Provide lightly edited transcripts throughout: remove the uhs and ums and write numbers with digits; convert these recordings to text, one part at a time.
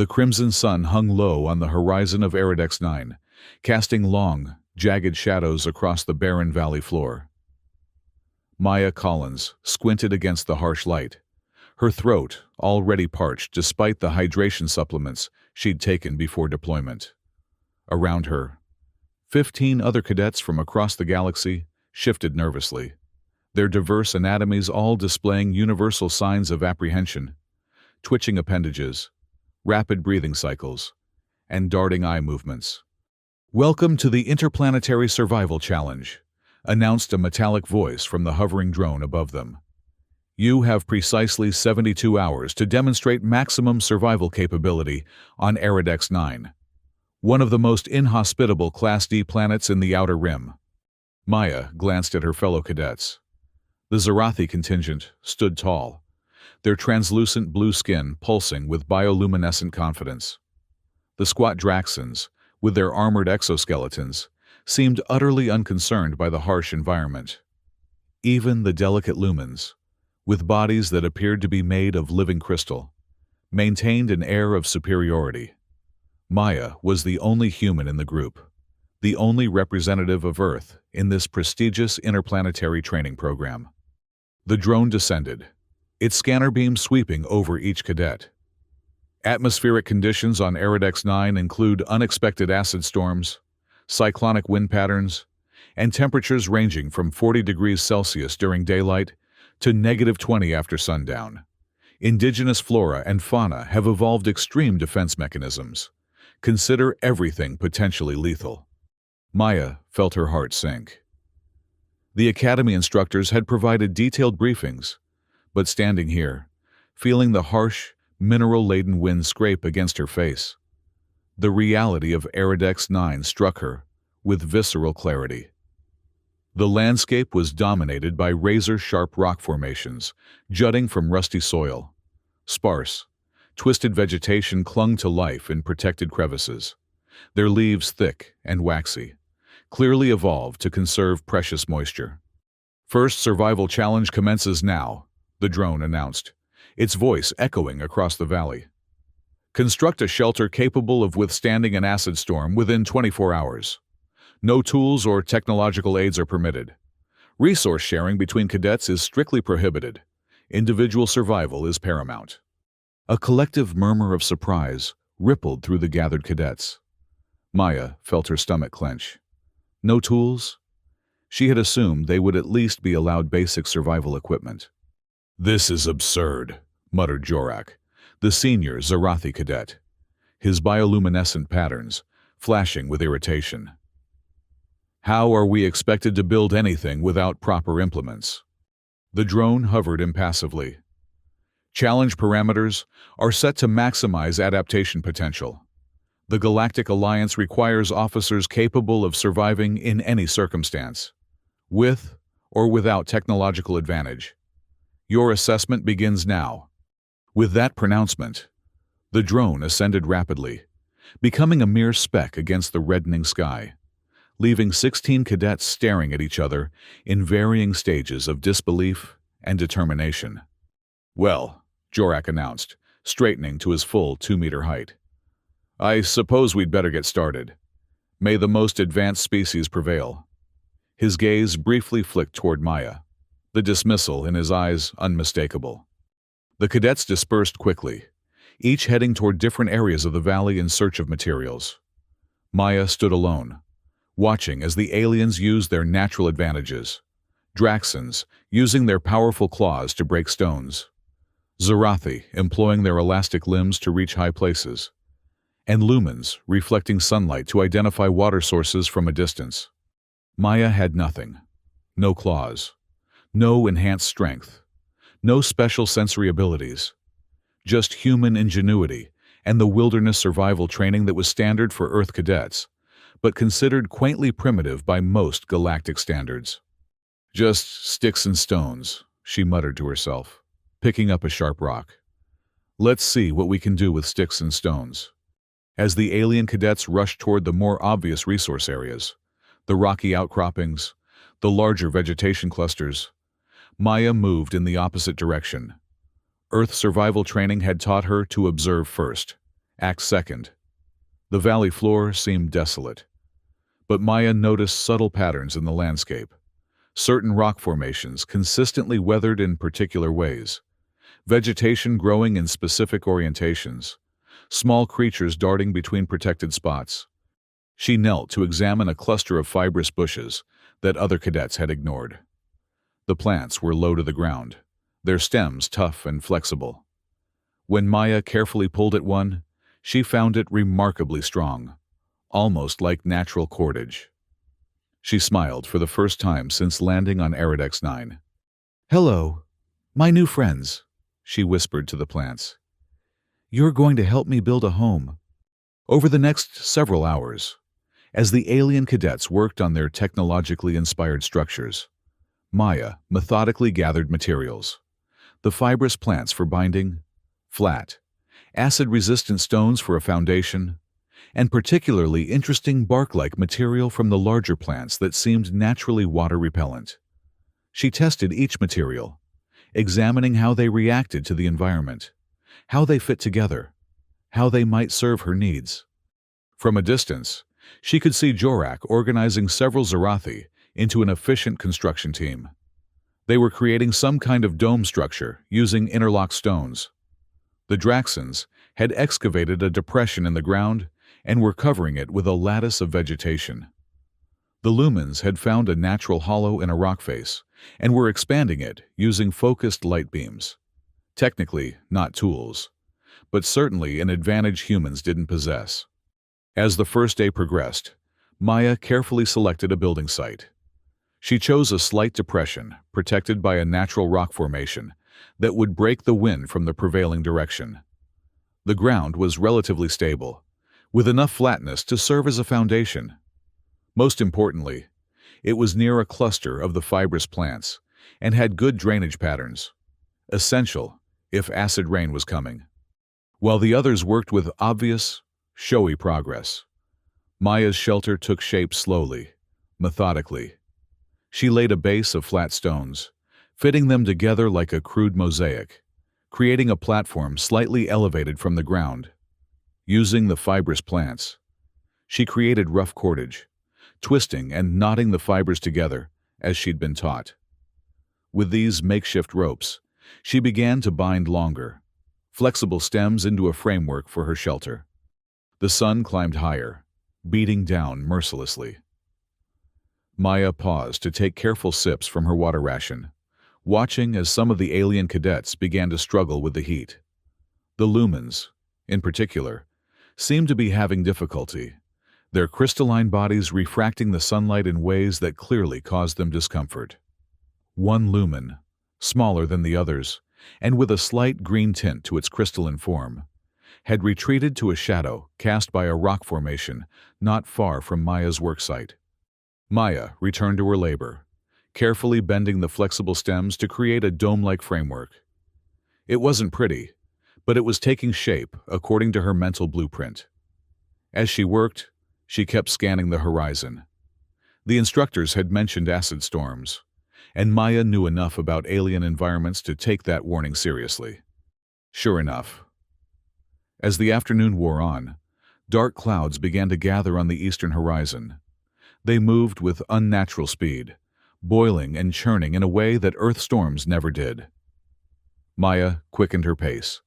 The crimson sun hung low on the horizon of Eridex 9, casting long, jagged shadows across the barren valley floor. Maya Collins squinted against the harsh light, her throat already parched despite the hydration supplements she'd taken before deployment. Around her, 15 other cadets from across the galaxy shifted nervously, their diverse anatomies all displaying universal signs of apprehension: twitching appendages, rapid breathing cycles, and darting eye movements. "Welcome to the Interplanetary Survival Challenge," announced a metallic voice from the hovering drone above them. "You have precisely 72 hours to demonstrate maximum survival capability on Eridex 9, one of the most inhospitable Class D planets in the Outer Rim." Maya glanced at her fellow cadets. The Zarathi contingent stood tall, their translucent blue skin pulsing with bioluminescent confidence. The squat Draxans, with their armored exoskeletons, seemed utterly unconcerned by the harsh environment. Even the delicate lumens, with bodies that appeared to be made of living crystal, maintained an air of superiority. Maya was the only human in the group, the only representative of Earth in this prestigious interplanetary training program. The drone descended, its scanner beam sweeping over each cadet. Atmospheric conditions on Eridex 9 include unexpected acid storms, cyclonic wind patterns, and temperatures ranging from 40 degrees Celsius during daylight to -20 after sundown. Indigenous flora and fauna have evolved extreme defense mechanisms. Consider everything potentially lethal. Maya felt her heart sink. The academy instructors had provided detailed briefings, but standing here, feeling the harsh, mineral-laden wind scrape against her face, the reality of Eridex 9 struck her with visceral clarity. The landscape was dominated by razor-sharp rock formations jutting from rusty soil. Sparse, twisted vegetation clung to life in protected crevices, their leaves thick and waxy, clearly evolved to conserve precious moisture. "First survival challenge commences now," the drone announced, its voice echoing across the valley. "Construct a shelter capable of withstanding an acid storm within 24 hours. No tools or technological aids are permitted. Resource sharing between cadets is strictly prohibited. Individual survival is paramount." A collective murmur of surprise rippled through the gathered cadets. Maya felt her stomach clench. No tools? She had assumed they would at least be allowed basic survival equipment. "This is absurd," muttered Jorak, the senior Zarathi cadet, his bioluminescent patterns flashing with irritation. "How are we expected to build anything without proper implements?" The drone hovered impassively. "Challenge parameters are set to maximize adaptation potential. The Galactic Alliance requires officers capable of surviving in any circumstance, with or without technological advantage. Your assessment begins now." With that pronouncement, the drone ascended rapidly, becoming a mere speck against the reddening sky, leaving 16 cadets staring at each other in varying stages of disbelief and determination. "Well," Jorak announced, straightening to his full 2-meter height, "I suppose we'd better get started. May the most advanced species prevail." His gaze briefly flicked toward Maya, the dismissal in his eyes unmistakable. The cadets dispersed quickly, each heading toward different areas of the valley in search of materials. Maya stood alone, watching as the aliens used their natural advantages. Draxans using their powerful claws to break stones, Zarathi employing their elastic limbs to reach high places, and lumens reflecting sunlight to identify water sources from a distance. Maya had nothing. No claws, no enhanced strength, no special sensory abilities, just human ingenuity and the wilderness survival training that was standard for Earth cadets, but considered quaintly primitive by most galactic standards. "Just sticks and stones," she muttered to herself, picking up a sharp rock. "Let's see what we can do with sticks and stones." As the alien cadets rushed toward the more obvious resource areas, the rocky outcroppings, the larger vegetation clusters, Maya moved in the opposite direction. Earth survival training had taught her to observe first Act Second. The valley floor seemed desolate, but Maya noticed subtle patterns in the landscape. Certain rock formations consistently weathered in particular ways, vegetation growing in specific orientations, small creatures darting between protected spots. She knelt to examine a cluster of fibrous bushes that other cadets had ignored. The plants were low to the ground, their stems tough and flexible. When Maya carefully pulled at one, she found it remarkably strong, almost like natural cordage. She smiled for the first time since landing on Eridex 9. "Hello, my new friends," she whispered to the plants. "You're going to help me build a home." Over the next several hours, as the alien cadets worked on their technologically inspired structures, Maya methodically gathered materials. The fibrous plants for binding, flat, acid-resistant stones for a foundation, and particularly interesting bark-like material from the larger plants that seemed naturally water-repellent. She tested each material, examining how they reacted to the environment, how they fit together, how they might serve her needs. From a distance, she could see Jorak organizing several Zarathi into an efficient construction team. They were creating some kind of dome structure using interlocked stones. The Draxons had excavated a depression in the ground and were covering it with a lattice of vegetation. The Lumens had found a natural hollow in a rock face and were expanding it using focused light beams. Technically, not tools, but certainly an advantage humans didn't possess. As the first day progressed, Maya carefully selected a building site. She chose a slight depression protected by a natural rock formation that would break the wind from the prevailing direction. The ground was relatively stable, with enough flatness to serve as a foundation. Most importantly, it was near a cluster of the fibrous plants and had good drainage patterns, essential if acid rain was coming. While the others worked with obvious, showy progress, Maya's shelter took shape slowly, methodically. She laid a base of flat stones, fitting them together like a crude mosaic, creating a platform slightly elevated from the ground. Using the fibrous plants, she created rough cordage, twisting and knotting the fibers together as she'd been taught. With these makeshift ropes, she began to bind longer, flexible stems into a framework for her shelter. The sun climbed higher, beating down mercilessly. Maya paused to take careful sips from her water ration, watching as some of the alien cadets began to struggle with the heat. The Lumens, in particular, seemed to be having difficulty, their crystalline bodies refracting the sunlight in ways that clearly caused them discomfort. One lumen, smaller than the others, and with a slight green tint to its crystalline form, had retreated to a shadow cast by a rock formation not far from Maya's worksite. Maya returned to her labor, carefully bending the flexible stems to create a dome-like framework. It wasn't pretty, but it was taking shape according to her mental blueprint. As she worked, she kept scanning the horizon. The instructors had mentioned acid storms, and Maya knew enough about alien environments to take that warning seriously. Sure enough, as the afternoon wore on, dark clouds began to gather on the eastern horizon. They moved with unnatural speed, boiling and churning in a way that Earth storms never did. Maya quickened her pace,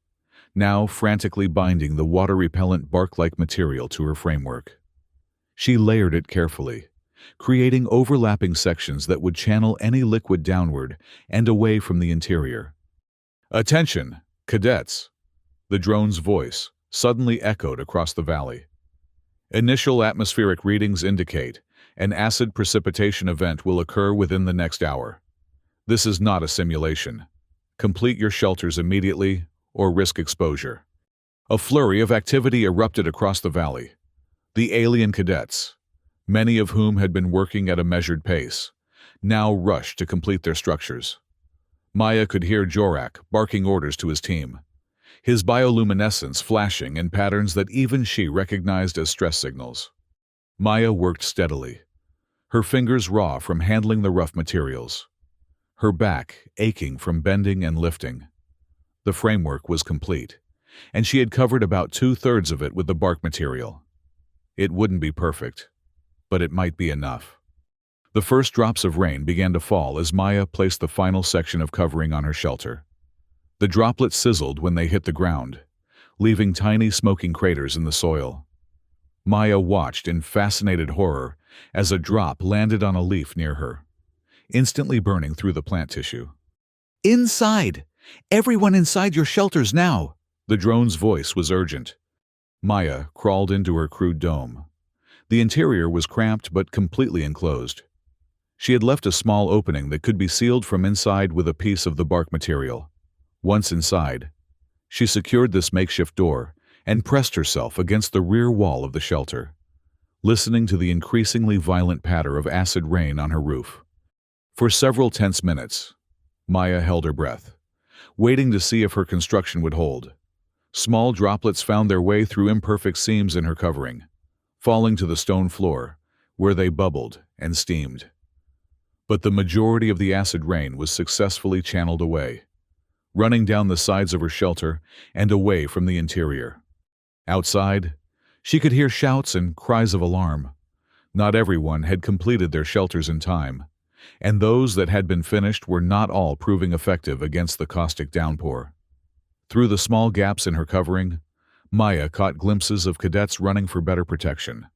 now frantically binding the water-repellent bark-like material to her framework. She layered it carefully, creating overlapping sections that would channel any liquid downward and away from the interior. "Attention, cadets!" The drone's voice suddenly echoed across the valley. "Initial atmospheric readings indicate an acid precipitation event will occur within the next hour. This is not a simulation. Complete your shelters immediately or risk exposure." A flurry of activity erupted across the valley. The alien cadets, many of whom had been working at a measured pace, now rushed to complete their structures. Maya could hear Jorak barking orders to his team, his bioluminescence flashing in patterns that even she recognized as stress signals. Maya worked steadily, her fingers raw from handling the rough materials, her back aching from bending and lifting. The framework was complete, and she had covered about 2/3 of it with the bark material. It wouldn't be perfect, but it might be enough. The first drops of rain began to fall as Maya placed the final section of covering on her shelter. The droplets sizzled when they hit the ground, leaving tiny smoking craters in the soil. Maya watched in fascinated horror as a drop landed on a leaf near her, instantly burning through the plant tissue. "Inside! Everyone inside your shelters now!" The drone's voice was urgent. Maya crawled into her crude dome. The interior was cramped but completely enclosed. She had left a small opening that could be sealed from inside with a piece of the bark material. Once inside, she secured this makeshift door and pressed herself against the rear wall of the shelter, listening to the increasingly violent patter of acid rain on her roof. For several tense minutes, Maya held her breath, waiting to see if her construction would hold. Small droplets found their way through imperfect seams in her covering, falling to the stone floor, where they bubbled and steamed. But the majority of the acid rain was successfully channeled away, running down the sides of her shelter and away from the interior. Outside, she could hear shouts and cries of alarm. Not everyone had completed their shelters in time, and those that had been finished were not all proving effective against the caustic downpour. Through the small gaps in her covering, Maya caught glimpses of cadets running for better protection,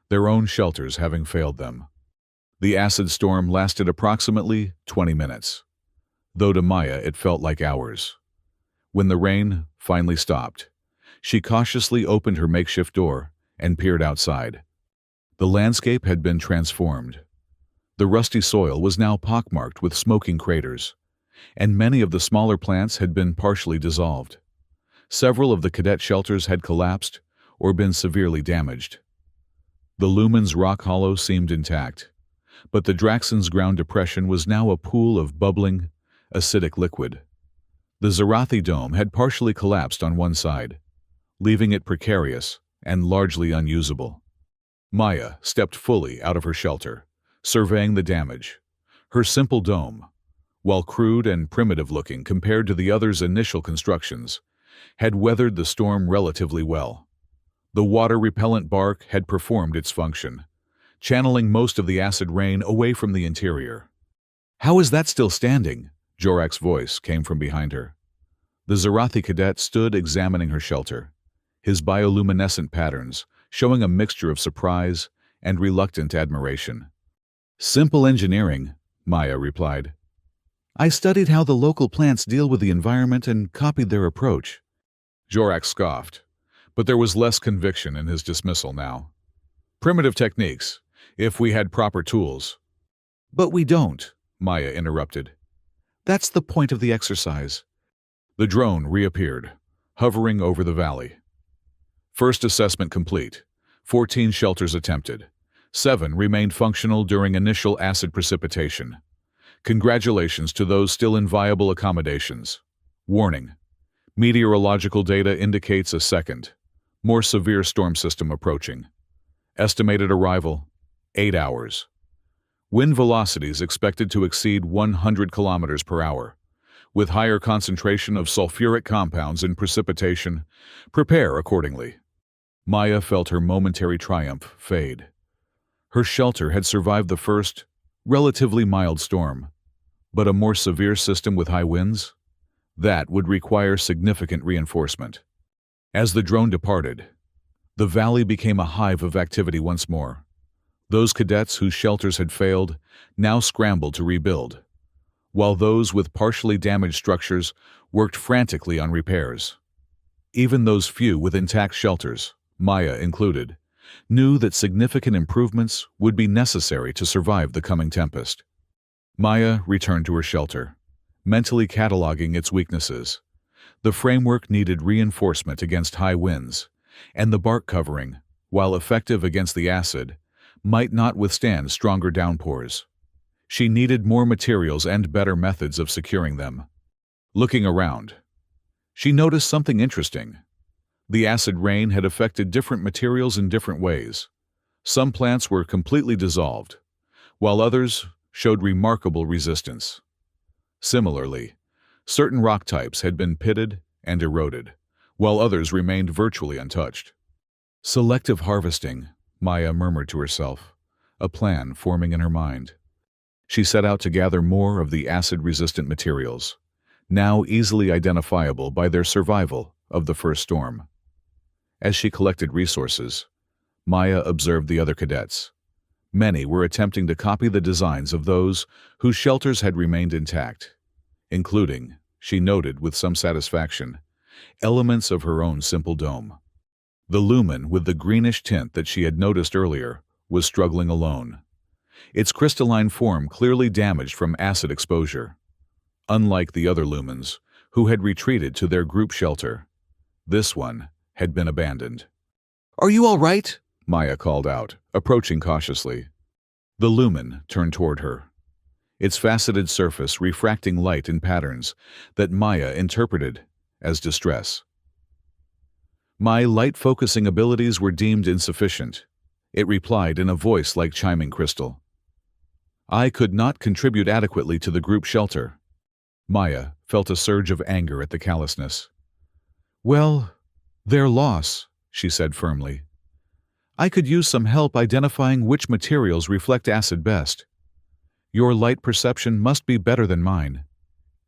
their own shelters having failed them. The acid storm lasted approximately 20 minutes, though to Maya it felt like hours. When the rain finally stopped, she cautiously opened her makeshift door and peered outside. The landscape had been transformed. The rusty soil was now pockmarked with smoking craters, and many of the smaller plants had been partially dissolved. Several of the cadet shelters had collapsed or been severely damaged. The Lumen's rock hollow seemed intact, but the Draxon's ground depression was now a pool of bubbling, acidic liquid. The Zarathi dome had partially collapsed on one side, leaving it precarious and largely unusable. Maya stepped fully out of her shelter, surveying the damage. Her simple dome, while crude and primitive-looking compared to the other's initial constructions, had weathered the storm relatively well. The water-repellent bark had performed its function, channeling most of the acid rain away from the interior. "How is that still standing?" Jorak's voice came from behind her. The Zarathi cadet stood examining her shelter, his bioluminescent patterns showing a mixture of surprise and reluctant admiration. "Simple engineering," Maya replied. "I studied how the local plants deal with the environment and copied their approach." Jorak scoffed, but there was less conviction in his dismissal now. "Primitive techniques, if we had proper tools." "But we don't," Maya interrupted. "That's the point of the exercise." The drone reappeared, hovering over the valley. First assessment complete. 14 shelters attempted. 7 remained functional during initial acid precipitation. Congratulations to those still in viable accommodations. Warning: meteorological data indicates a second, more severe storm system approaching. Estimated arrival: 8 hours. Wind velocities expected to exceed 100 kilometers per hour. With higher concentration of sulfuric compounds in precipitation, prepare accordingly. Maya felt her momentary triumph fade. Her shelter had survived the first, relatively mild storm, but a more severe system with high winds? That would require significant reinforcement. As the drone departed, the valley became a hive of activity once more. Those cadets whose shelters had failed now scrambled to rebuild, while those with partially damaged structures worked frantically on repairs. Even those few with intact shelters, Maya included, knew that significant improvements would be necessary to survive the coming tempest. Maya returned to her shelter, mentally cataloging its weaknesses. The framework needed reinforcement against high winds, and the bark covering, while effective against the acid, might not withstand stronger downpours. She needed more materials and better methods of securing them. Looking around, she noticed something interesting. The acid rain had affected different materials in different ways. Some plants were completely dissolved, while others showed remarkable resistance. Similarly, certain rock types had been pitted and eroded, while others remained virtually untouched. Selective harvesting, Maya murmured to herself, a plan forming in her mind. She set out to gather more of the acid-resistant materials, now easily identifiable by their survival of the first storm. As she collected resources, Maya observed the other cadets. Many were attempting to copy the designs of those whose shelters had remained intact, including, she noted with some satisfaction, elements of her own simple dome. The lumen with the greenish tint that she had noticed earlier was struggling alone, its crystalline form clearly damaged from acid exposure. Unlike the other lumens, who had retreated to their group shelter, this one had been abandoned. "Are you all right?" Maya called out, approaching cautiously. The lumen turned toward her, its faceted surface refracting light in patterns that Maya interpreted as distress. "My light-focusing abilities were deemed insufficient," it replied in a voice like chiming crystal. "I could not contribute adequately to the group shelter." Maya felt a surge of anger at the callousness. "Well, their loss," she said firmly. "I could use some help identifying which materials reflect acid best. Your light perception must be better than mine,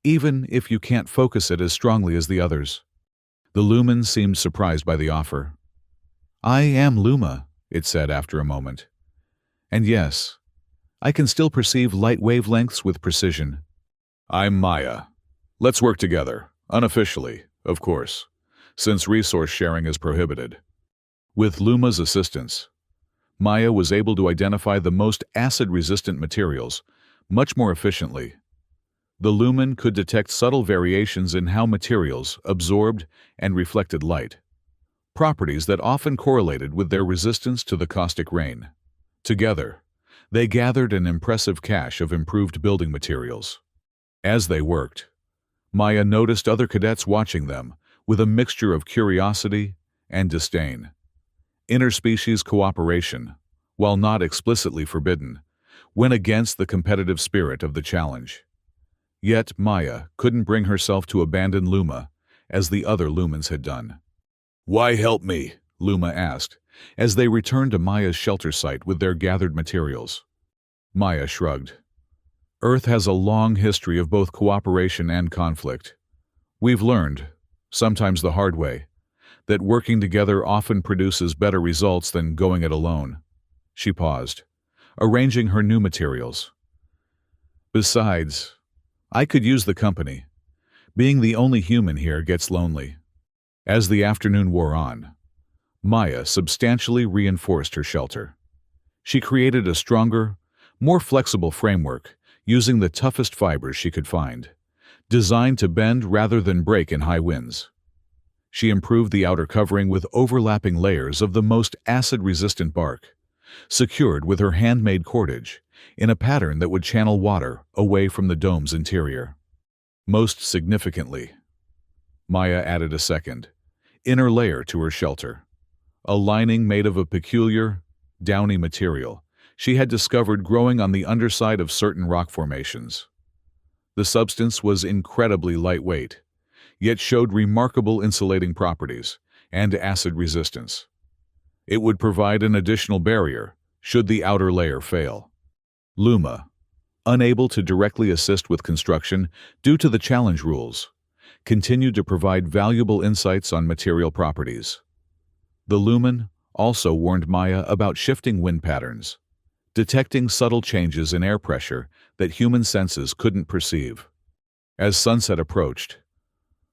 even if you can't focus it as strongly as the others." The lumen seemed surprised by the offer. "I am Luma," it said after a moment. "And yes, I can still perceive light wavelengths with precision." "I'm Maya. Let's work together, unofficially, of course, since resource sharing is prohibited." With Luma's assistance, Maya was able to identify the most acid-resistant materials much more efficiently. The lumen could detect subtle variations in how materials absorbed and reflected light, properties that often correlated with their resistance to the caustic rain. Together, they gathered an impressive cache of improved building materials. As they worked, Maya noticed other cadets watching them with a mixture of curiosity and disdain. Interspecies cooperation, while not explicitly forbidden, went against the competitive spirit of the challenge. Yet Maya couldn't bring herself to abandon Luma as the other lumens had done. "Why help me?" Luma asked, as they returned to Maya's shelter site with their gathered materials. Maya shrugged. "Earth has a long history of both cooperation and conflict. We've learned, sometimes the hard way, that working together often produces better results than going it alone." She paused, arranging her new materials. "Besides, I could use the company. Being the only human here gets lonely." As the afternoon wore on, Maya substantially reinforced her shelter. She created a stronger, more flexible framework using the toughest fibers she could find, designed to bend rather than break in high winds. She improved the outer covering with overlapping layers of the most acid-resistant bark, secured with her handmade cordage, in a pattern that would channel water away from the dome's interior. Most significantly, Maya added a second, inner layer to her shelter, a lining made of a peculiar, downy material she had discovered growing on the underside of certain rock formations. The substance was incredibly lightweight, yet showed remarkable insulating properties and acid resistance. It would provide an additional barrier should the outer layer fail. Luma, unable to directly assist with construction due to the challenge rules, continued to provide valuable insights on material properties. The lumen also warned Maya about shifting wind patterns, detecting subtle changes in air pressure that human senses couldn't perceive. As sunset approached,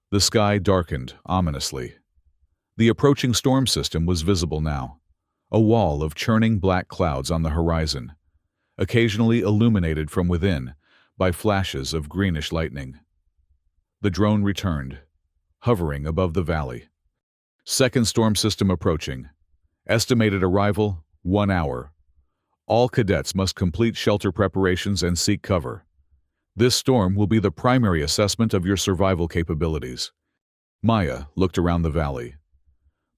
the sky darkened ominously. The approaching storm system was visible now, a wall of churning black clouds on the horizon, occasionally illuminated from within by flashes of greenish lightning. The drone returned, hovering above the valley. Second storm system approaching. Estimated arrival, 1 hour. All cadets must complete shelter preparations and seek cover. This storm will be the primary assessment of your survival capabilities. Maya looked around the valley.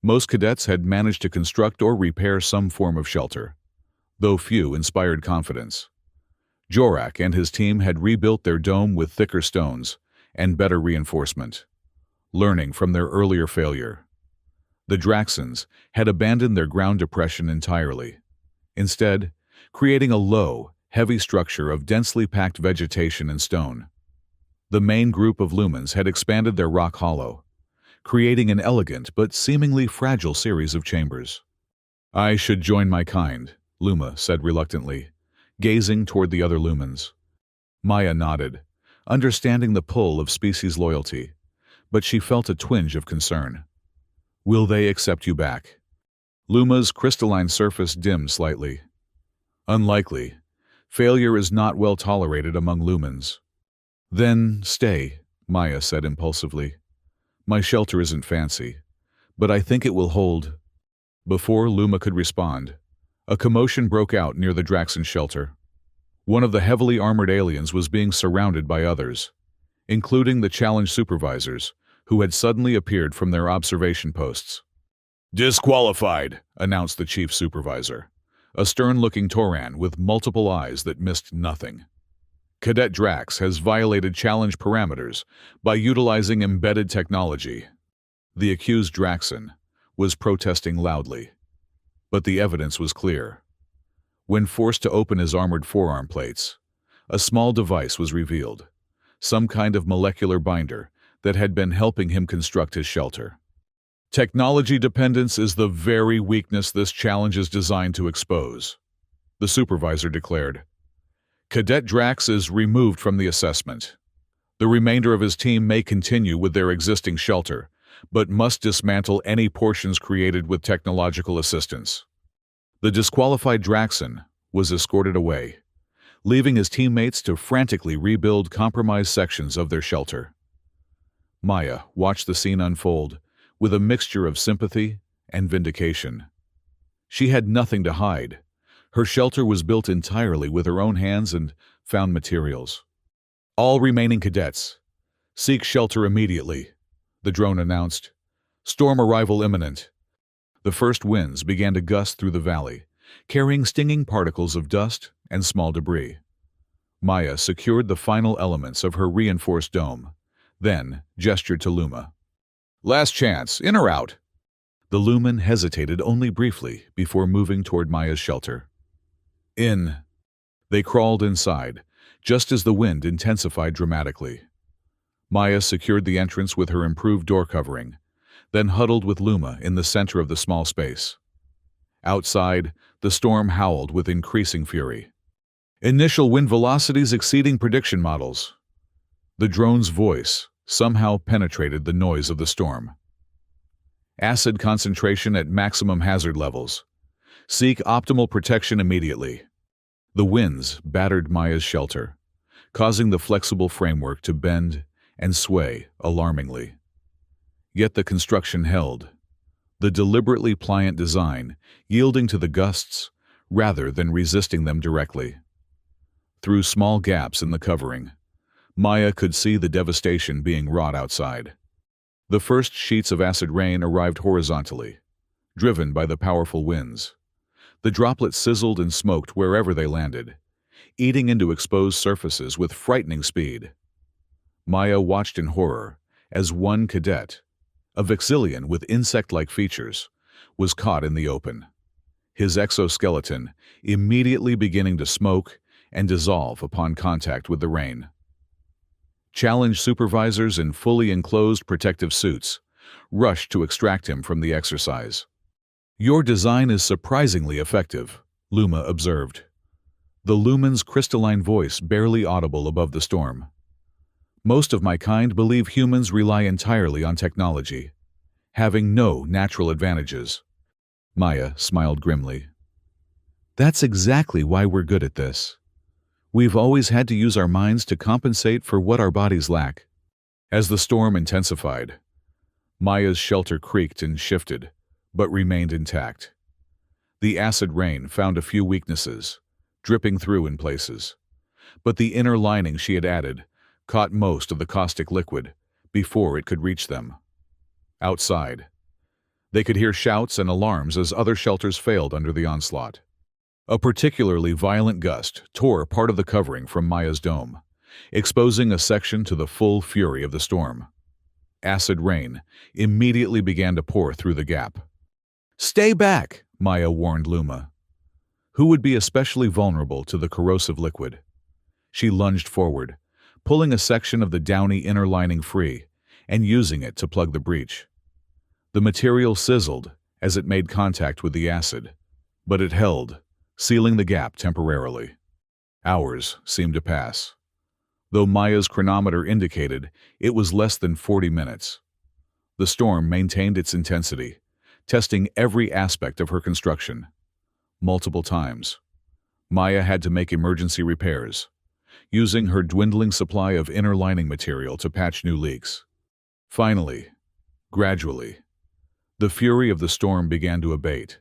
Most cadets had managed to construct or repair some form of shelter, though few inspired confidence. Jorak and his team had rebuilt their dome with thicker stones and better reinforcement. learning from their earlier failure. The Draxons had abandoned their ground depression entirely, instead creating a low, heavy structure of densely packed vegetation and stone. The main group of lumens had expanded their rock hollow, creating an elegant but seemingly fragile series of chambers. "I should join my kind," Luma said reluctantly, gazing toward the other lumens. Maya nodded, understanding the pull of species loyalty, but she felt a twinge of concern. "Will they accept you back?" Luma's crystalline surface dimmed slightly. "Unlikely. Failure is not well tolerated among lumens." "Then stay," Maya said impulsively. "My shelter isn't fancy, but I think it will hold." Before Luma could respond, a commotion broke out near the Draxon shelter. One of the heavily armored aliens was being surrounded by others, including the challenge supervisors, who had suddenly appeared from their observation posts. "Disqualified," announced the chief supervisor, a stern-looking Tauran with multiple eyes that missed nothing. "Cadet Drax has violated challenge parameters by utilizing embedded technology." The accused Draxon was protesting loudly, but the evidence was clear. When forced to open his armored forearm plates, a small device was revealed, some kind of molecular binder that had been helping him construct his shelter. "Technology dependence is the very weakness this challenge is designed to expose," the supervisor declared. "Cadet Drax is removed from the assessment. The remainder of his team may continue with their existing shelter, but must dismantle any portions created with technological assistance." The disqualified Draxon was escorted away, leaving his teammates to frantically rebuild compromised sections of their shelter. Maya watched the scene unfold with a mixture of sympathy and vindication. She had nothing to hide. Her shelter was built entirely with her own hands and found materials. "All remaining cadets, seek shelter immediately," the drone announced. "Storm arrival imminent." The first winds began to gust through the valley, carrying stinging particles of dust and small debris. Maya secured the final elements of her reinforced dome, then gestured to Luma. "Last chance, in or out?" The lumen hesitated only briefly before moving toward Maya's shelter. "In." They crawled inside, just as the wind intensified dramatically. Maya secured the entrance with her improved door covering, then huddled with Luma in the center of the small space. Outside, the storm howled with increasing fury. "Initial wind velocities exceeding prediction models." The drone's voice somehow penetrated the noise of the storm. "Acid concentration at maximum hazard levels. Seek optimal protection immediately." The winds battered Maya's shelter, causing the flexible framework to bend and sway alarmingly. Yet the construction held, the deliberately pliant design yielding to the gusts rather than resisting them directly. Through small gaps in the covering, Maya could see the devastation being wrought outside. The first sheets of acid rain arrived horizontally, driven by the powerful winds. The droplets sizzled and smoked wherever they landed, eating into exposed surfaces with frightening speed. Maya watched in horror as one cadet, a Vexillian with insect-like features, was caught in the open, his exoskeleton immediately beginning to smoke and dissolve upon contact with the rain. Challenge supervisors in fully enclosed protective suits rushed to extract him from the exercise. "Your design is surprisingly effective," Luma observed, the lumen's crystalline voice barely audible above the storm. "Most of my kind believe humans rely entirely on technology, having no natural advantages." Maya smiled grimly. "That's exactly why we're good at this. We've always had to use our minds to compensate for what our bodies lack." As the storm intensified, Maya's shelter creaked and shifted, but remained intact. The acid rain found a few weaknesses, dripping through in places, but the inner lining she had added caught most of the caustic liquid before it could reach them. Outside, they could hear shouts and alarms as other shelters failed under the onslaught. A particularly violent gust tore part of the covering from Maya's dome, exposing a section to the full fury of the storm. acid rain, immediately began to pour through the gap. "Stay back," Maya warned Luma, who would be especially vulnerable to the corrosive liquid. She lunged forward, pulling a section of the downy inner lining free and using it to plug the breach. The material sizzled as it made contact with the acid, but it held, sealing the gap temporarily. Hours seemed to pass, though Maya's chronometer indicated it was less than 40 minutes. The storm maintained its intensity, testing every aspect of her construction. Multiple times, Maya had to make emergency repairs, using her dwindling supply of inner lining material to patch new leaks. Finally, gradually, the fury of the storm began to abate.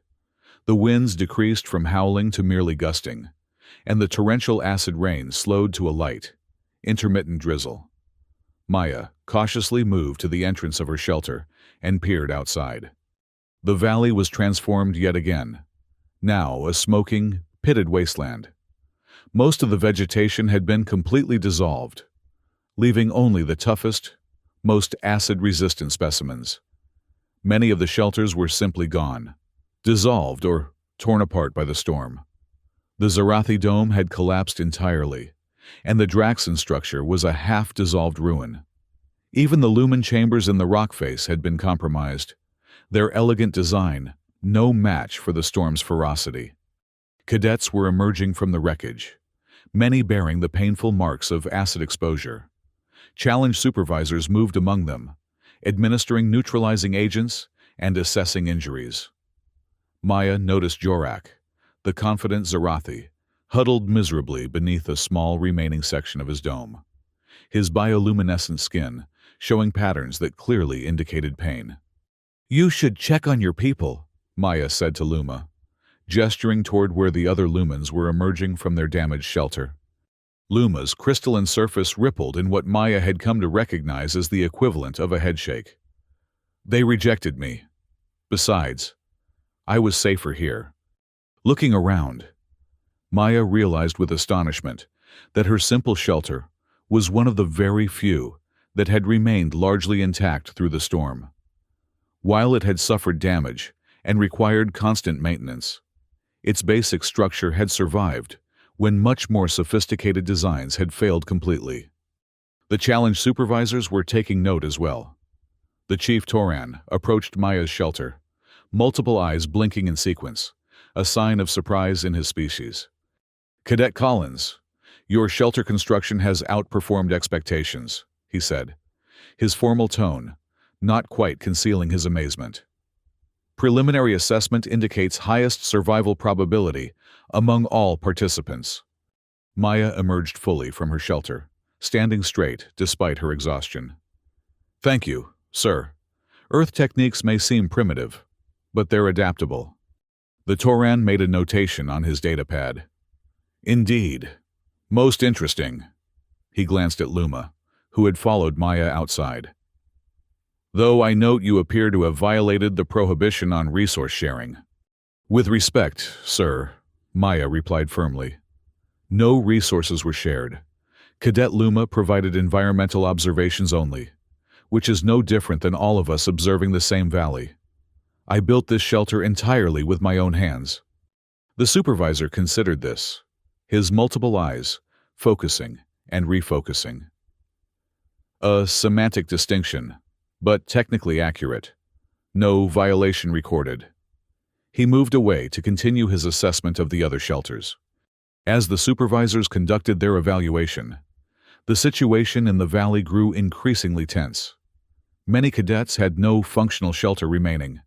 The winds decreased from howling to merely gusting, and the torrential acid rain slowed to a light, intermittent drizzle. Maya cautiously moved to the entrance of her shelter and peered outside. The valley was transformed yet again, now a smoking, pitted wasteland. Most of the vegetation had been completely dissolved, leaving only the toughest, most acid-resistant specimens. Many of the shelters were simply gone, dissolved or torn apart by the storm. The Zarathi dome had collapsed entirely, and the Draxon structure was a half-dissolved ruin. Even the lumen chambers in the rock face had been compromised, their elegant design no match for the storm's ferocity. Cadets were emerging from the wreckage, many bearing the painful marks of acid exposure. Challenge supervisors moved among them, administering neutralizing agents and assessing injuries. Maya noticed Jorak, the confident Zarathi, huddled miserably beneath a small remaining section of his dome, his bioluminescent skin showing patterns that clearly indicated pain. "You should check on your people," Maya said to Luma, gesturing toward where the other lumens were emerging from their damaged shelter. Luma's crystalline surface rippled in what Maya had come to recognize as the equivalent of a headshake. "They rejected me. Besides, I was safer here." Looking around, Maya realized with astonishment that her simple shelter was one of the very few that had remained largely intact through the storm. While it had suffered damage and required constant maintenance, its basic structure had survived when much more sophisticated designs had failed completely. The challenge supervisors were taking note as well. The Chief Toran approached Maya's shelter, multiple eyes blinking in sequence, a sign of surprise in his species. "Cadet Collins, your shelter construction has outperformed expectations," he said, his formal tone not quite concealing his amazement. "Preliminary assessment indicates highest survival probability among all participants." Maya emerged fully from her shelter, standing straight despite her exhaustion. "Thank you, sir. Earth techniques may seem primitive, but they're adaptable." The Toran made a notation on his datapad. "Indeed. Most interesting." He glanced at Luma, who had followed Maya outside. "Though I note you appear to have violated the prohibition on resource sharing." "With respect, sir," Maya replied firmly. "No resources were shared. Cadet Luma provided environmental observations only, which is no different than all of us observing the same valley. I built this shelter entirely with my own hands." The supervisor considered this, his multiple eyes focusing and refocusing. A semantic distinction, but technically accurate. No violation recorded. He moved away to continue his assessment of the other shelters. As the supervisors conducted their evaluation, the situation in the valley grew increasingly tense. Many cadets had no functional shelter remaining,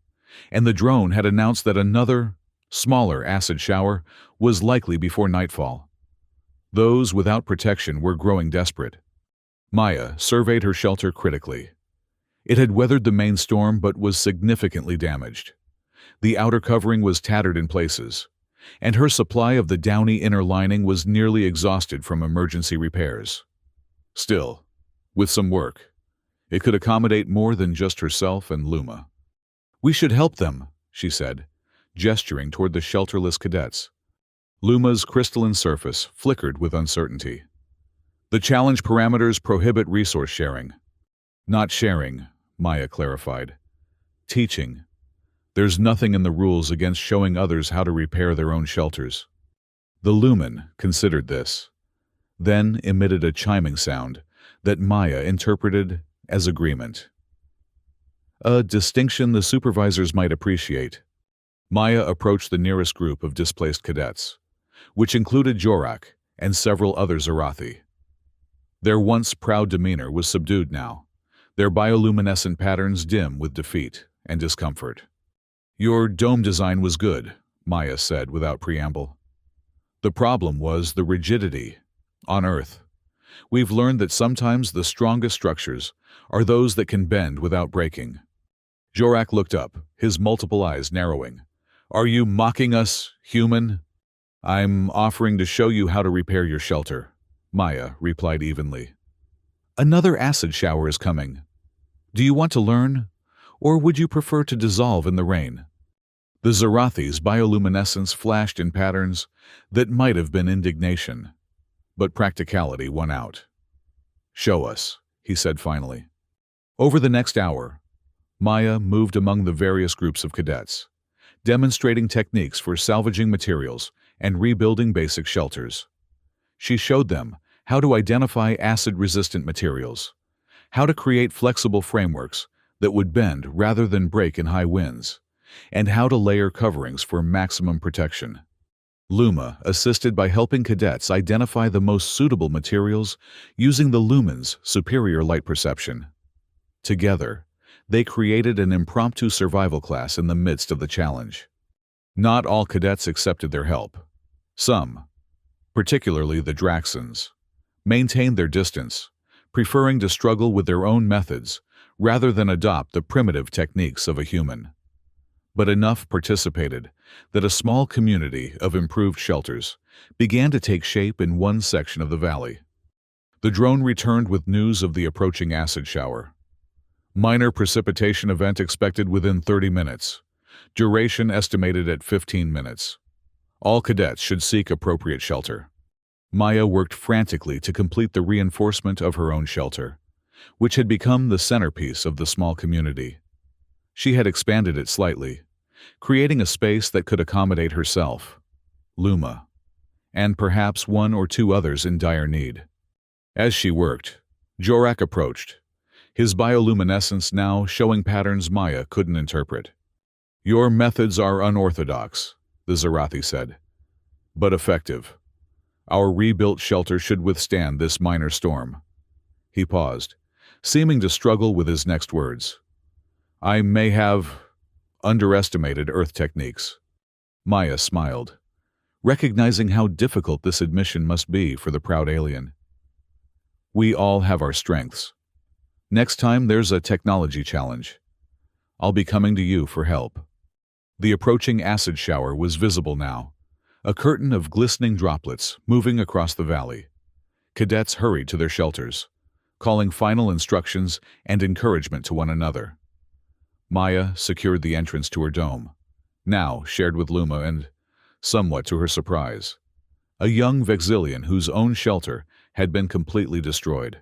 and the drone had announced that another, smaller acid shower was likely before nightfall. Those without protection were growing desperate. Maya surveyed her shelter critically. It had weathered the main storm but was significantly damaged. The outer covering was tattered in places, and her supply of the downy inner lining was nearly exhausted from emergency repairs. Still, with some work, it could accommodate more than just herself and Luma. "We should help them," she said, gesturing toward the shelterless cadets. Luma's crystalline surface flickered with uncertainty. "The challenge parameters prohibit resource sharing." "Not sharing, Maya clarified. Teaching. There's nothing in the rules against showing others how to repair their own shelters. The lumen considered this, then emitted a chiming sound that Maya interpreted as agreement. A distinction the supervisors might appreciate. Maya approached the nearest group of displaced cadets, which included Jorak and several other Zarathi. Their once proud demeanor was subdued now, their bioluminescent patterns dim with defeat and discomfort. Your dome design was good, Maya said without preamble. The problem was the rigidity. On Earth, we've learned that sometimes the strongest structures are those that can bend without breaking. Jorak looked up, his multiple eyes narrowing. Are you mocking us, human? I'm offering to show you how to repair your shelter, Maya replied evenly. Another acid shower is coming. Do you want to learn, or would you prefer to dissolve in the rain? The Zarathi's bioluminescence flashed in patterns that might have been indignation, but practicality won out. Show us, he said finally. Over the next hour, Maya moved among the various groups of cadets, demonstrating techniques for salvaging materials and rebuilding basic shelters. She showed them how to identify acid-resistant materials, how to create flexible frameworks that would bend rather than break in high winds, and how to layer coverings for maximum protection. Luma assisted by helping cadets identify the most suitable materials using the lumen's superior light perception. Together, they created an impromptu survival class in the midst of the challenge. Not all cadets accepted their help. Some, particularly the Draxons, maintained their distance, preferring to struggle with their own methods rather than adopt the primitive techniques of a human. But enough participated that a small community of improved shelters began to take shape in one section of the valley. The drone returned with news of the approaching acid shower. Minor precipitation event expected within 30 minutes. Duration estimated at 15 minutes. All cadets should seek appropriate shelter. Maya worked frantically to complete the reinforcement of her own shelter, which had become the centerpiece of the small community. She had expanded it slightly, creating a space that could accommodate herself, Luma, and perhaps one or two others in dire need. As she worked, Jorak approached, his bioluminescence now showing patterns Maya couldn't interpret. Your methods are unorthodox, the Zarathi said, but effective. Our rebuilt shelter should withstand this minor storm. He paused, seeming to struggle with his next words. I may have underestimated Earth techniques. Maya smiled, recognizing how difficult this admission must be for the proud alien. We all have our strengths. Next time there's a technology challenge, I'll be coming to you for help. The approaching acid shower was visible now, a curtain of glistening droplets moving across the valley. Cadets hurried to their shelters, calling final instructions and encouragement to one another. Maya secured the entrance to her dome, now shared with Luma and, somewhat to her surprise, a young Vexillian whose own shelter had been completely destroyed.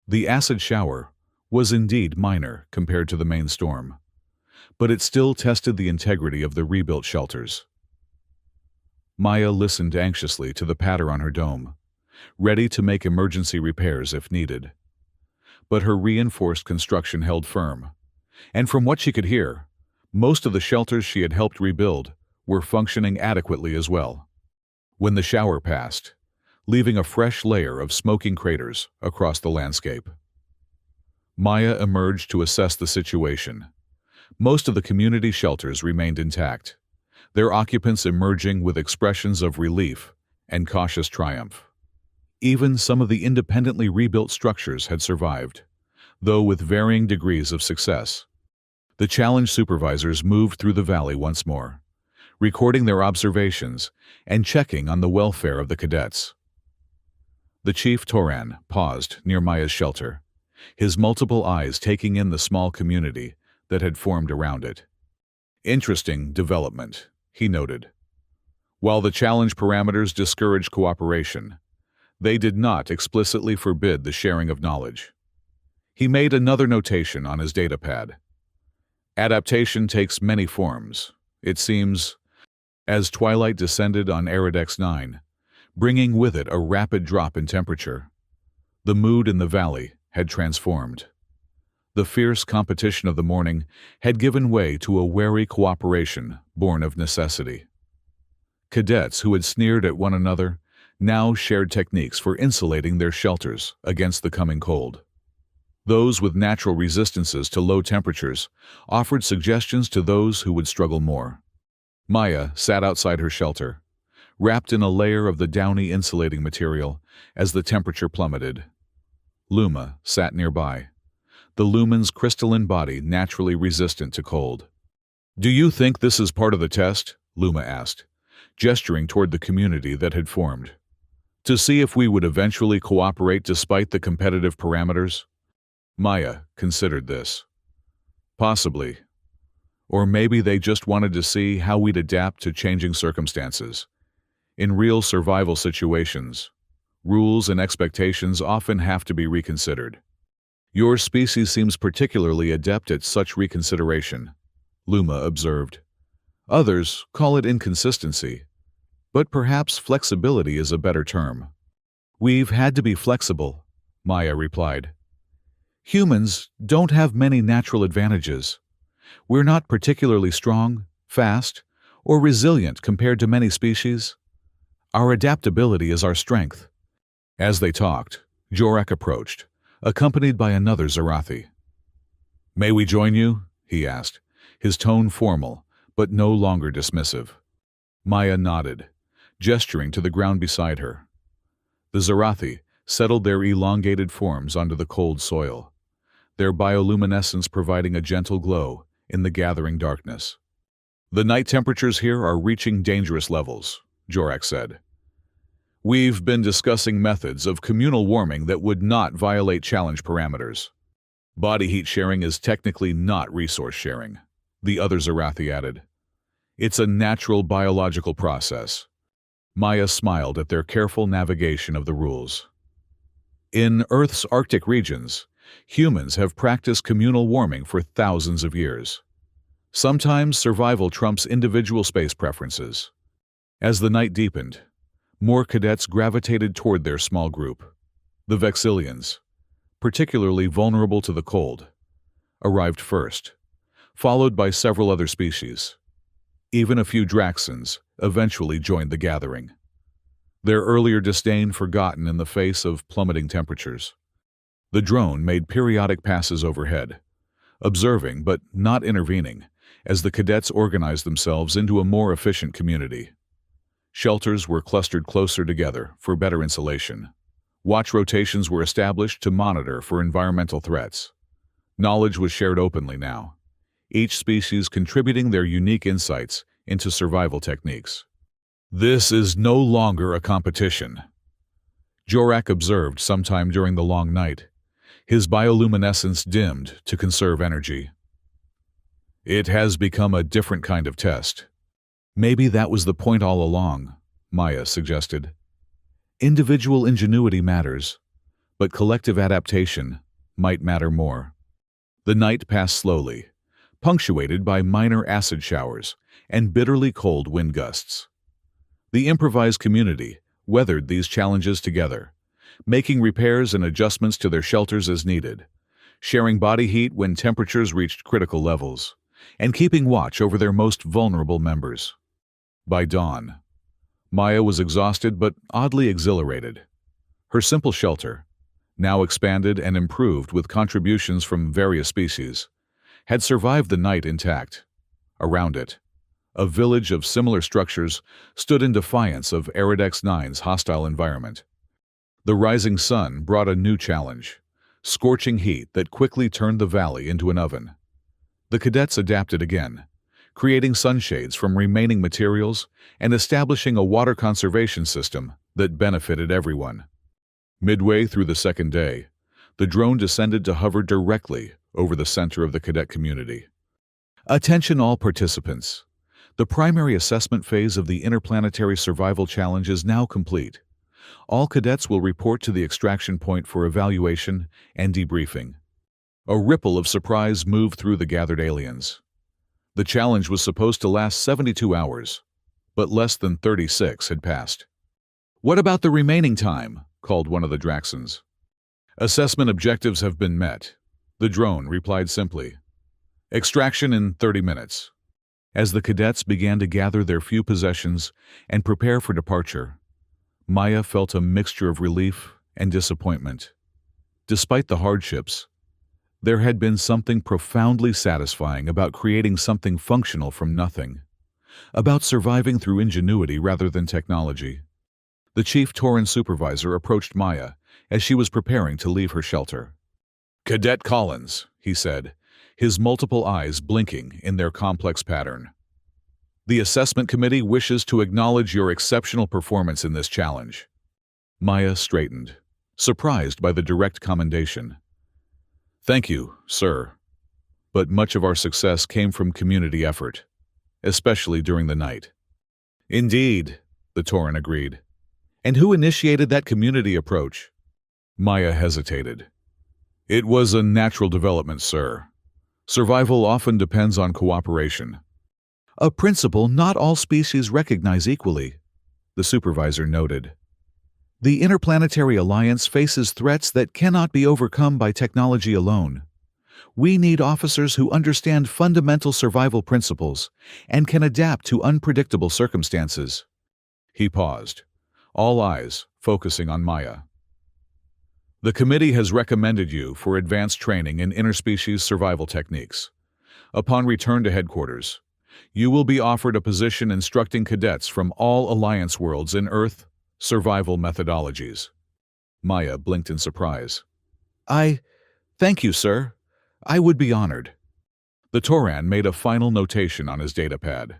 The acid shower was indeed minor compared to the main storm, but it still tested the integrity of the rebuilt shelters. Maya listened anxiously to the patter on her dome, ready to make emergency repairs if needed. But her reinforced construction held firm, and from what she could hear, most of the shelters she had helped rebuild were functioning adequately as well. When the shower passed, leaving a fresh layer of smoking craters across the landscape, Maya emerged to assess the situation. Most of the community shelters remained intact, their occupants emerging with expressions of relief and cautious triumph. Even some of the independently rebuilt structures had survived, though with varying degrees of success. The challenge supervisors moved through the valley once more, recording their observations and checking on the welfare of the cadets. The Chief Toran paused near Maya's shelter, his multiple eyes taking in the small community that had formed around it. Interesting development, he noted. While the challenge parameters discouraged cooperation, they did not explicitly forbid the sharing of knowledge. He made another notation on his datapad. Adaptation takes many forms, it seems, as twilight descended on Iridex 9, bringing with it a rapid drop in temperature. The mood in the valley had transformed. The fierce competition of the morning had given way to a wary cooperation born of necessity. Cadets who had sneered at one another now shared techniques for insulating their shelters against the coming cold. Those with natural resistances to low temperatures offered suggestions to those who would struggle more. Maya sat outside her shelter, wrapped in a layer of the downy insulating material as the temperature plummeted. Luma sat nearby, the lumen's crystalline body naturally resistant to cold. "Do you think this is part of the test?" Luma asked, gesturing toward the community that had formed. "To see if we would eventually cooperate despite the competitive parameters?" Maya considered this. Possibly. Or maybe they just wanted to see how we'd adapt to changing circumstances. In real survival situations, rules and expectations often have to be reconsidered. "Your species seems particularly adept at such reconsideration," Luma observed. "Others call it inconsistency, but perhaps flexibility is a better term." "We've had to be flexible," Maya replied. "Humans don't have many natural advantages. We're not particularly strong, fast, or resilient compared to many species. Our adaptability is our strength." As they talked, Jorak approached, accompanied by another Zarathi. "May we join you?" he asked, his tone formal, but no longer dismissive. Maya nodded, gesturing to the ground beside her. The Zarathi settled their elongated forms onto the cold soil, their bioluminescence providing a gentle glow in the gathering darkness. "The night temperatures here are reaching dangerous levels," Jorak said. "We've been discussing methods of communal warming that would not violate challenge parameters. Body heat sharing is technically not resource sharing," the other Zarathi added. "It's a natural biological process." Maya smiled at their careful navigation of the rules. "In Earth's Arctic regions, humans have practiced communal warming for thousands of years. Sometimes survival trumps individual space preferences." As the night deepened, more cadets gravitated toward their small group. The Vexillians, particularly vulnerable to the cold, arrived first, followed by several other species. Even a few Draxans eventually joined the gathering, their earlier disdain forgotten in the face of plummeting temperatures. The drone made periodic passes overhead, observing but not intervening as the cadets organized themselves into a more efficient community. Shelters were clustered closer together for better insulation. Watch rotations were established to monitor for environmental threats. Knowledge was shared openly now, each species contributing their unique insights into survival techniques. "This is no longer a competition," Jorak observed sometime during the long night, his bioluminescence dimmed to conserve energy. "It has become a different kind of test." "Maybe that was the point all along," Maya suggested. "Individual ingenuity matters, but collective adaptation might matter more." The night passed slowly, punctuated by minor acid showers and bitterly cold wind gusts. The improvised community weathered these challenges together, making repairs and adjustments to their shelters as needed, sharing body heat when temperatures reached critical levels, and keeping watch over their most vulnerable members. By dawn, Maya was exhausted but oddly exhilarated. Her simple shelter, now expanded and improved with contributions from various species, had survived the night intact. Around it, a village of similar structures stood in defiance of Iridex 9's hostile environment. The rising sun brought a new challenge, scorching heat that quickly turned the valley into an oven. The cadets adapted again, creating sunshades from remaining materials and establishing a water conservation system that benefited everyone. Midway through the second day, the drone descended to hover directly over the center of the cadet community. "Attention all participants. The primary assessment phase of the Interplanetary Survival Challenge is now complete. All cadets will report to the extraction point for evaluation and debriefing. A ripple of surprise moved through the gathered aliens. The challenge was supposed to last 72 hours, but less than 36 had passed. "What about the remaining time?" called one of the Draxons. "Assessment objectives have been met," the drone replied simply. "Extraction in 30 minutes. As the cadets began to gather their few possessions and prepare for departure, Maya felt a mixture of relief and disappointment. Despite the hardships, there had been something profoundly satisfying about creating something functional from nothing, about surviving through ingenuity rather than technology. The chief Tauran supervisor approached Maya as she was preparing to leave her shelter. "Cadet Collins," he said, his multiple eyes blinking in their complex pattern. "The assessment committee wishes to acknowledge your exceptional performance in this challenge." Maya straightened, surprised by the direct commendation. "Thank you, sir. But much of our success came from community effort, especially during the night." "Indeed," the Tauran agreed. "And who initiated that community approach?" Maya hesitated. "It was a natural development, sir. Survival often depends on cooperation." "A principle not all species recognize equally," the supervisor noted. "The Interplanetary Alliance faces threats that cannot be overcome by technology alone. We need officers who understand fundamental survival principles and can adapt to unpredictable circumstances." He paused, all eyes focusing on Maya. "The committee has recommended you for advanced training in interspecies survival techniques. Upon return to headquarters, you will be offered a position instructing cadets from all Alliance worlds in Earth survival methodologies." Maya blinked in surprise. Thank you, sir. I would be honored." The Tauran made a final notation on his datapad.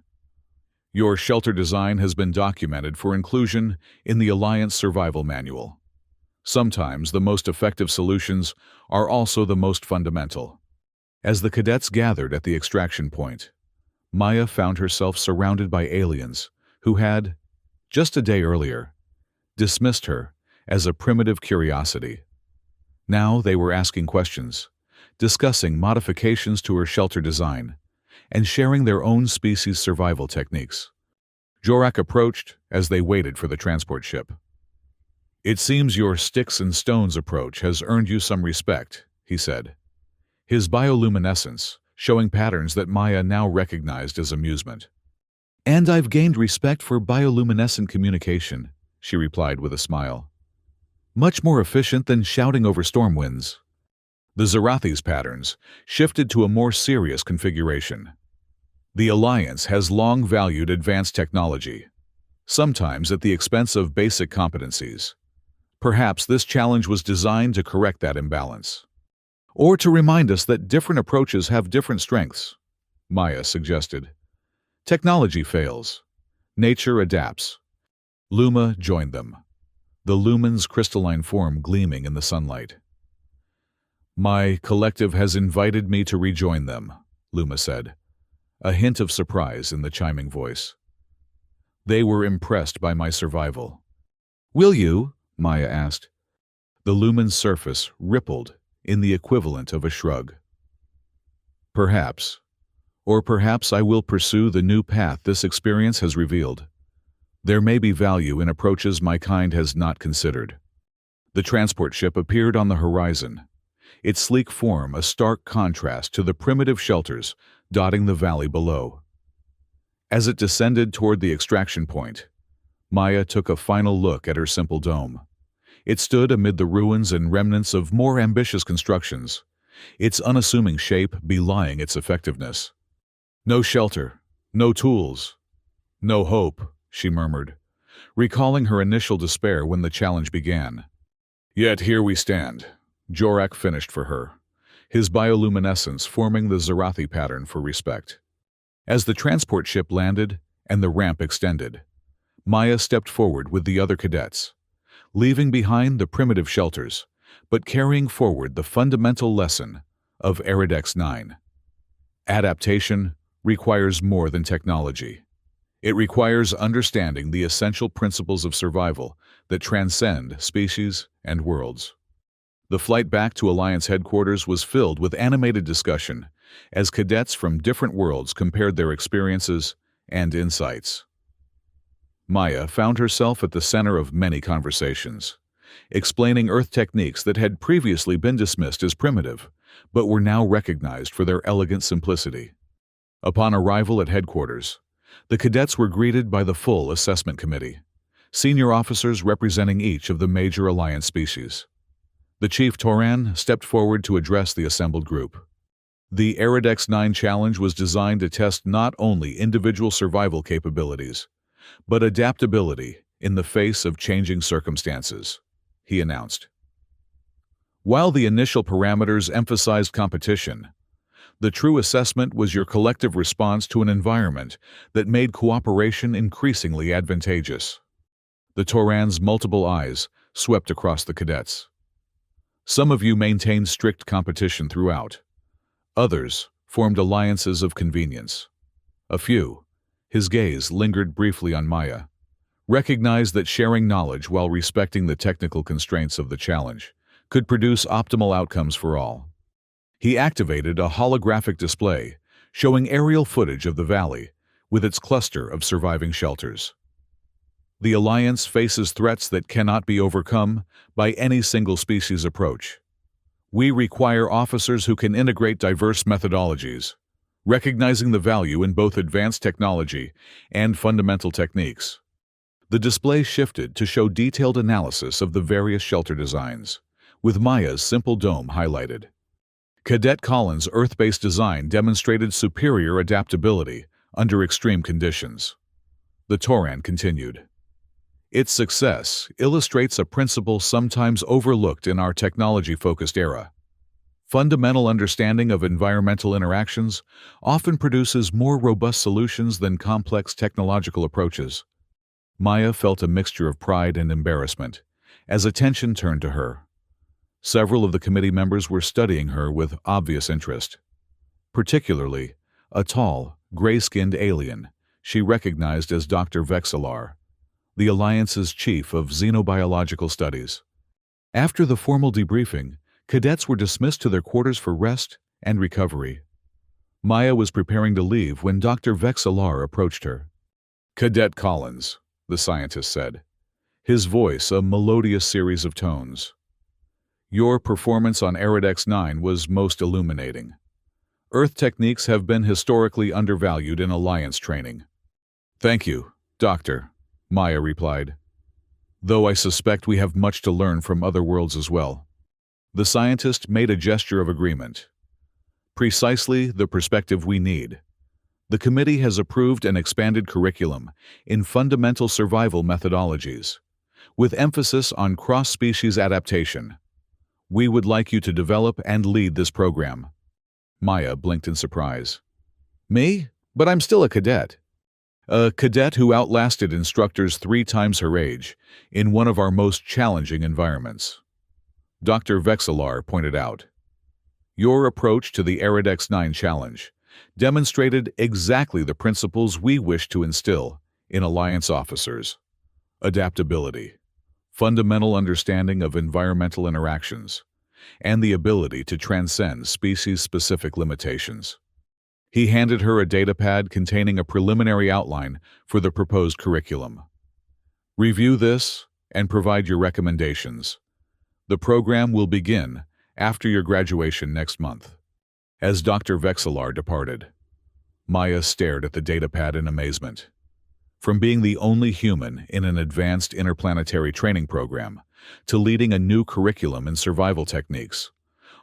"Your shelter design has been documented for inclusion in the Alliance Survival Manual. Sometimes the most effective solutions are also the most fundamental." As the cadets gathered at the extraction point, Maya found herself surrounded by aliens who had, just a day earlier, dismissed her as a primitive curiosity. Now they were asking questions, discussing modifications to her shelter design, and sharing their own species' survival techniques. Jorak approached as they waited for the transport ship. "It seems your sticks and stones approach has earned you some respect," he said, his bioluminescence showing patterns that Maya now recognized as amusement. "And I've gained respect for bioluminescent communication," she replied with a smile. "Much more efficient than shouting over storm winds." The Zarathi's patterns shifted to a more serious configuration. "The Alliance has long valued advanced technology, sometimes at the expense of basic competencies. Perhaps this challenge was designed to correct that imbalance. Or to remind us that different approaches have different strengths," Maya suggested. "Technology fails. Nature adapts." Luma joined them, the lumen's crystalline form gleaming in the sunlight. "My collective has invited me to rejoin them," Luma said, a hint of surprise in the chiming voice. "They were impressed by my survival." "Will you?" Maya asked. The lumen's surface rippled in the equivalent of a shrug. "Perhaps. Or perhaps I will pursue the new path this experience has revealed. There may be value in approaches my kind has not considered." The transport ship appeared on the horizon, its sleek form a stark contrast to the primitive shelters dotting the valley below. As it descended toward the extraction point, Maya took a final look at her simple dome. It stood amid the ruins and remnants of more ambitious constructions, its unassuming shape belying its effectiveness. "No shelter, no tools, no hope," she murmured, recalling her initial despair when the challenge began. "Yet here we stand," Jorak finished for her, his bioluminescence forming the Zarathi pattern for respect. As the transport ship landed and the ramp extended, Maya stepped forward with the other cadets, leaving behind the primitive shelters, but carrying forward the fundamental lesson of Iridex 9. Adaptation requires more than technology. It requires understanding the essential principles of survival that transcend species and worlds. The flight back to Alliance headquarters was filled with animated discussion as cadets from different worlds compared their experiences and insights. Maya found herself at the center of many conversations, explaining Earth techniques that had previously been dismissed as primitive, but were now recognized for their elegant simplicity. Upon arrival at headquarters, the cadets were greeted by the full assessment committee, senior officers representing each of the major Alliance species. The Chief Toran stepped forward to address the assembled group. The Iridex 9 challenge was designed to test not only individual survival capabilities, but adaptability in the face of changing circumstances, he announced. While the initial parameters emphasized competition, the true assessment was your collective response to an environment that made cooperation increasingly advantageous. The Toran's multiple eyes swept across the cadets. Some of you maintained strict competition throughout. Others formed alliances of convenience. A few, his gaze lingered briefly on Maya, recognized that sharing knowledge while respecting the technical constraints of the challenge could produce optimal outcomes for all. He activated a holographic display showing aerial footage of the valley with its cluster of surviving shelters. The Alliance faces threats that cannot be overcome by any single species approach. We require officers who can integrate diverse methodologies, recognizing the value in both advanced technology and fundamental techniques. The display shifted to show detailed analysis of the various shelter designs, with Maya's simple dome highlighted. Cadet Collins' Earth-based design demonstrated superior adaptability under extreme conditions. The Toran continued. Its success illustrates a principle sometimes overlooked in our technology-focused era. Fundamental understanding of environmental interactions often produces more robust solutions than complex technological approaches. Maya felt a mixture of pride and embarrassment as attention turned to her. Several of the committee members were studying her with obvious interest. Particularly, a tall, gray-skinned alien she recognized as Dr. Vexelar, the Alliance's chief of xenobiological studies. After the formal debriefing, cadets were dismissed to their quarters for rest and recovery. Maya was preparing to leave when Dr. Vexelar approached her. "Cadet Collins," the scientist said, his voice a melodious series of tones. "Your performance on Iridex 9 was most illuminating. Earth techniques have been historically undervalued in Alliance training." "Thank you, Doctor," Maya replied, "though I suspect we have much to learn from other worlds as well." The scientist made a gesture of agreement. "Precisely the perspective we need. The committee has approved an expanded curriculum in fundamental survival methodologies, with emphasis on cross-species adaptation. We would like you to develop and lead this program." Maya blinked in surprise. "Me? But I'm still a cadet." "A cadet who outlasted instructors 3 times her age in one of our most challenging environments," Dr. Vexelar pointed out. "Your approach to the Iridex 9 challenge demonstrated exactly the principles we wish to instill in Alliance officers: adaptability, fundamental understanding of environmental interactions, and the ability to transcend species-specific limitations." He handed her a datapad containing a preliminary outline for the proposed curriculum. "Review this and provide your recommendations. The program will begin after your graduation next month." As Dr. Vexelar departed, Maya stared at the datapad in amazement. From being the only human in an advanced interplanetary training program to leading a new curriculum in survival techniques,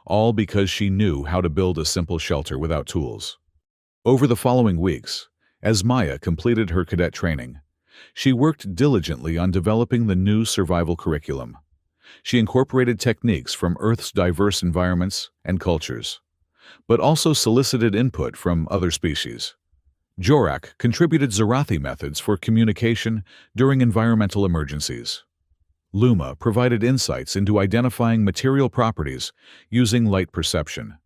all because she knew how to build a simple shelter without tools. Over the following weeks, as Maya completed her cadet training, she worked diligently on developing the new survival curriculum. She incorporated techniques from Earth's diverse environments and cultures, but also solicited input from other species. Jorak contributed Zarathi methods for communication during environmental emergencies. Luma provided insights into identifying material properties using light perception.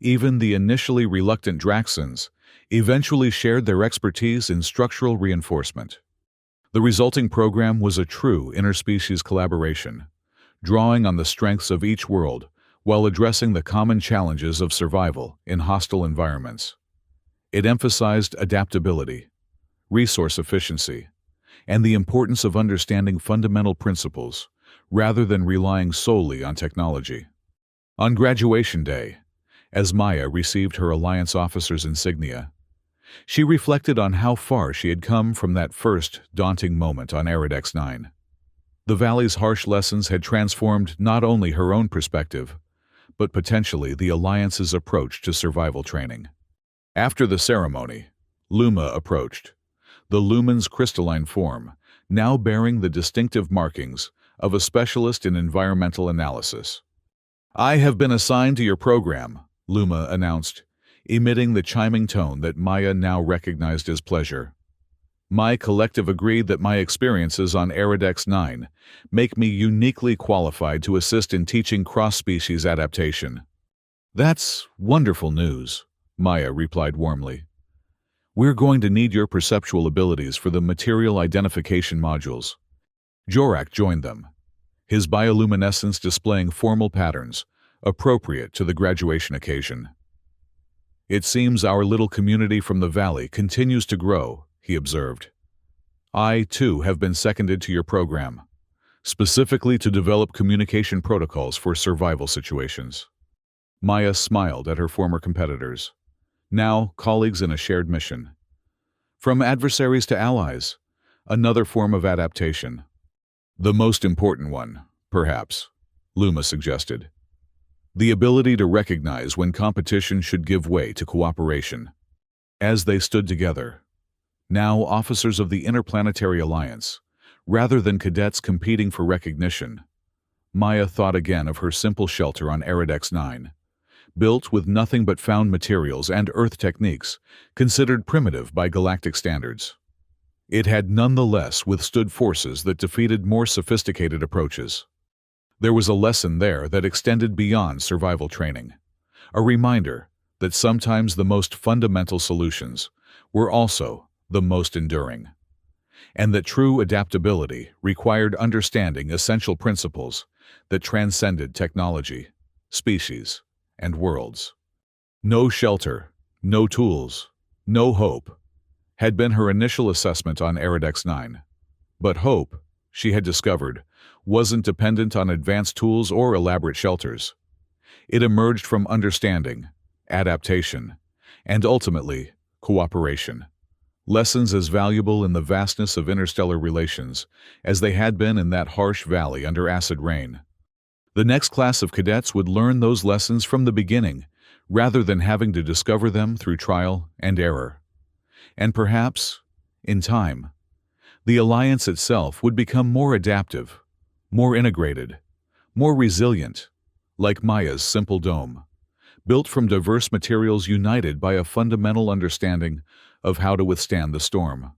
Even the initially reluctant Draxans eventually shared their expertise in structural reinforcement. The resulting program was a true interspecies collaboration, drawing on the strengths of each world while addressing the common challenges of survival in hostile environments. It emphasized adaptability, resource efficiency, and the importance of understanding fundamental principles rather than relying solely on technology. On graduation day, as Maya received her Alliance officer's insignia, she reflected on how far she had come from that first daunting moment on Iridex 9. The Valley's harsh lessons had transformed not only her own perspective, but potentially the Alliance's approach to survival training. After the ceremony, Luma approached, the lumen's crystalline form now bearing the distinctive markings of a specialist in environmental analysis. "I have been assigned to your program," Luma announced, emitting the chiming tone that Maya now recognized as pleasure. "My collective agreed that my experiences on Iridex 9 make me uniquely qualified to assist in teaching cross-species adaptation." "That's wonderful news," Maya replied warmly. "We're going to need your perceptual abilities for the material identification modules." Jorak joined them, his bioluminescence displaying formal patterns appropriate to the graduation occasion. "It seems our little community from the Valley continues to grow," he observed. "I, too, have been seconded to your program, specifically to develop communication protocols for survival situations." Maya smiled at her former competitors, now colleagues in a shared mission. From adversaries to allies, another form of adaptation. "The most important one, perhaps," Luma suggested. "The ability to recognize when competition should give way to cooperation." As they stood together, now officers of the Interplanetary Alliance, rather than cadets competing for recognition, Maya thought again of her simple shelter on Iridex 9, built with nothing but found materials and Earth techniques considered primitive by galactic standards. It had nonetheless withstood forces that defeated more sophisticated approaches. There was a lesson there that extended beyond survival training, a reminder that sometimes the most fundamental solutions were also the most enduring, and that true adaptability required understanding essential principles that transcended technology, species, and worlds. "No shelter, no tools, no hope," had been her initial assessment on Iridex 9. But hope, she had discovered, wasn't dependent on advanced tools or elaborate shelters. It emerged from understanding, adaptation, and ultimately, cooperation. Lessons as valuable in the vastness of interstellar relations as they had been in that harsh valley under acid rain. The next class of cadets would learn those lessons from the beginning, rather than having to discover them through trial and error. And perhaps, in time, the Alliance itself would become more adaptive, more integrated, more resilient, like Maya's simple dome, built from diverse materials united by a fundamental understanding of how to withstand the storm.